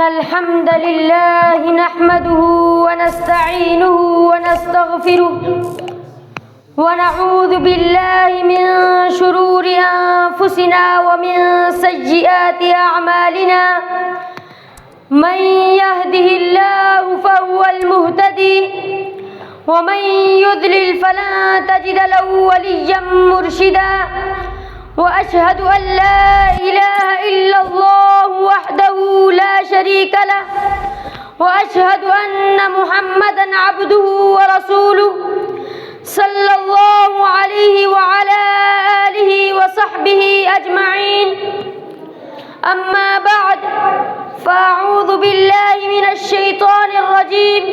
الحمد لله نحمده ونستعينه ونستغفره ونعوذ بالله من شرور أنفسنا ومن سيئات أعمالنا. من يهده الله فهو المهتدي ومن يضلل فلن تجد له وليا مرشدا. وأشهد أن لا إله إلا الله وحده لا شريك له وأشهد أن محمدا عبده ورسوله صلى الله عليه وعلى آله وصحبه أجمعين. أما بعد، فأعوذ بالله من الشيطان الرجيم.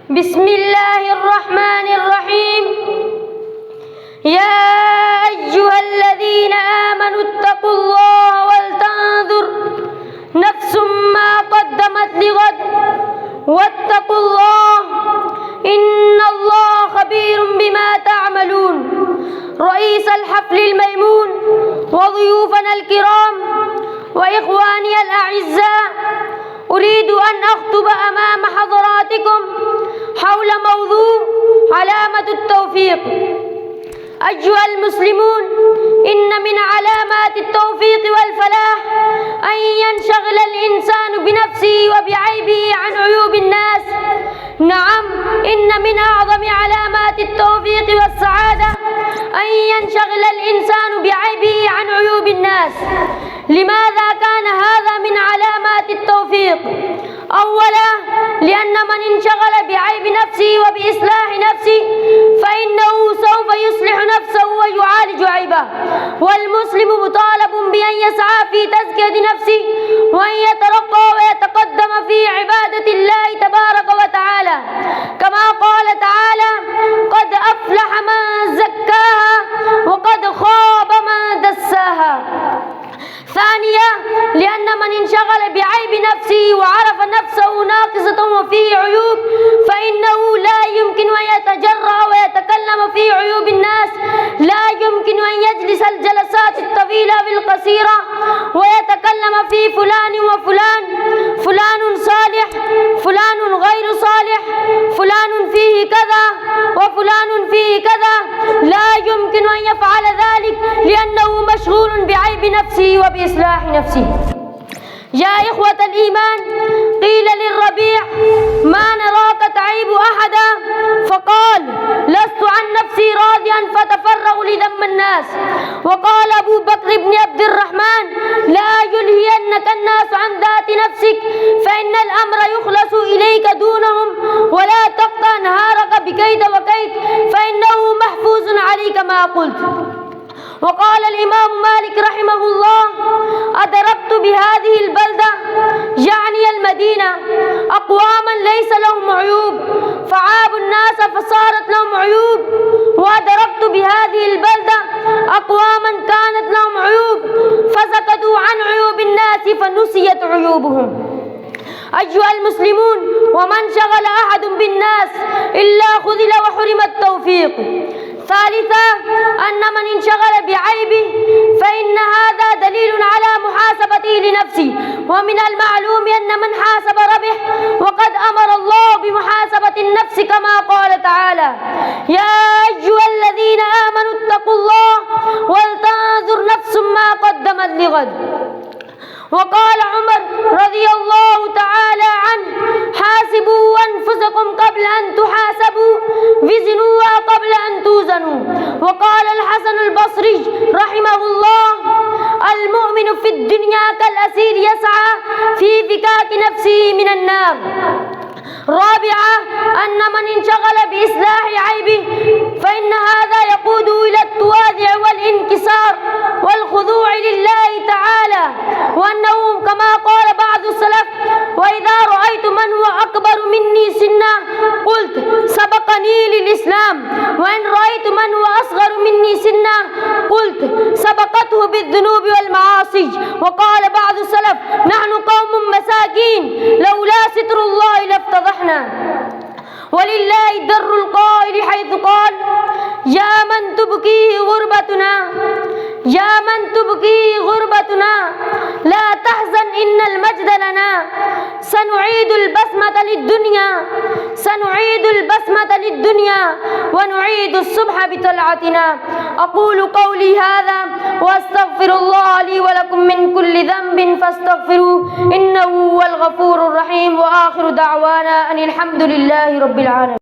بسم الله الرحمن الرحيم. يا أيها الذين آمنوا اتقوا الله ولتنظر نفس ما قدمت لغد واتقوا الله إن الله خبير بما تعملون. رئيس الحفل الميمون وضيوفنا الكرام وإخواني الأعزاء، أريد أن أخطب أمام حضراتكم حول موضوع علامة التوفيق. أيها المسلمون، إن من علامات التوفيق والفلاح أن ينشغل الإنسان بنفسه وبعيبه عن عيوب الناس. نعم، إن من أعظم علامات التوفيق والسعادة أن ينشغل الإنسان بعيبه عن عيوب الناس. لماذا كان هذا من علامات التوفيق؟ أولا، لأن من انشغل بعيب نفسه وبإصلاح نفسه فإنه سوف يصلح نفسه ويعالج عيبه. والمسلم مطالب بأن يسعى في تزكية نفسه وأن يترقى ويتقدم في عبادة الله تبارك وتعالى، كما قال تعالى: قد أفلح من زكاها وقد خاب من دساها. ثانيا، لأن من انشغل بعيب نفسه وعرف نفسه ناقصة وفيه عيوب فإنه لا يمكن أن يتجرأ ويتكلم في عيوب الناس. لا يمكن أن يجلس الجلسات الطويلة بالقصيرة ويتكلم في فلان وفلان، فلان صالح، فلان غير صالح، فلان فيه كذا وفلان فيه كذا. لا يمكن أن يفعل ذلك لأنه مشغول بعيب نفسه وبإصلاح نفسه. يا إخوة الإيمان، قيل للربيع: ما نراك تعيب أحدا؟ فقال: لست عن نفسي راضيا فتفرغ لذم الناس. وقال أبو بكر بن عبد الرحمن: لا يلهينك الناس عن ذات نفسك فإن الأمر يخلص إليك دونهم، ولا تقطع نهارك بكيد وكيد فإنه محفوظ عليك ما قلت. وقال الإمام مالك رحمه الله: أدركت بهذه البلدة، يعني المدينة، أقواما ليس لهم عيوب فعابوا الناس فصارت لهم عيوب، وأدركت بهذه البلدة أقواما كانت لهم عيوب فسكتوا عن عيوب الناس فنسيت عيوبهم. أيها المسلمون، ومن شغل أحد بالناس إلا خذل وحرم التوفيق. ثالثا، أن من انشغل بعيبه فإن هذا دليل على محاسبته لنفسه، ومن المعلوم أن من حاسب ربح، وقد أمر الله بمحاسبة النفس كما قال تعالى: يا أيها الذين آمنوا اتقوا الله ولتنظر نفس ما قدمت لغد. وقال عمر رضي الله تعالى عنه: حاسبوا أنفسكم قبل أن تحاسبوا، وزنوها قبل أن توزنوا. وقال الحسن البصري رحمه الله: المؤمن في الدنيا كالأسير يسعى في فكاك نفسه من النار. رابعا، أن من انشغل بإصلاح عيبه فإن هذا يقوده إلى التواضع والانكسار والخضوع لله تعالى، وأنه كما قال بعض السلف: وإذا رأيت من هو أكبر مني سنا قلت سبقني للإسلام، وإن رأيت من هو أصغر مني سنا قلت سبقته بالذنوب والمعاصي. وقال بعض السلف: نحن قوم مساكين لولا ستر الله لافتضحنا. ولله در القائل حيث قال: يا من تبكيه غربتنا، يا من تبكيه غربتنا، لا تحزن إن المجد لنا، سنعيد البسمة للدنيا ونعيد الصبح بطلعتنا. أقول قولي هذا وأستغفر الله لي ولكم من كل ذنب فاستغفروه إنه هو الغفور الرحيم. وآخر دعوانا أن الحمد لله رب العالمين.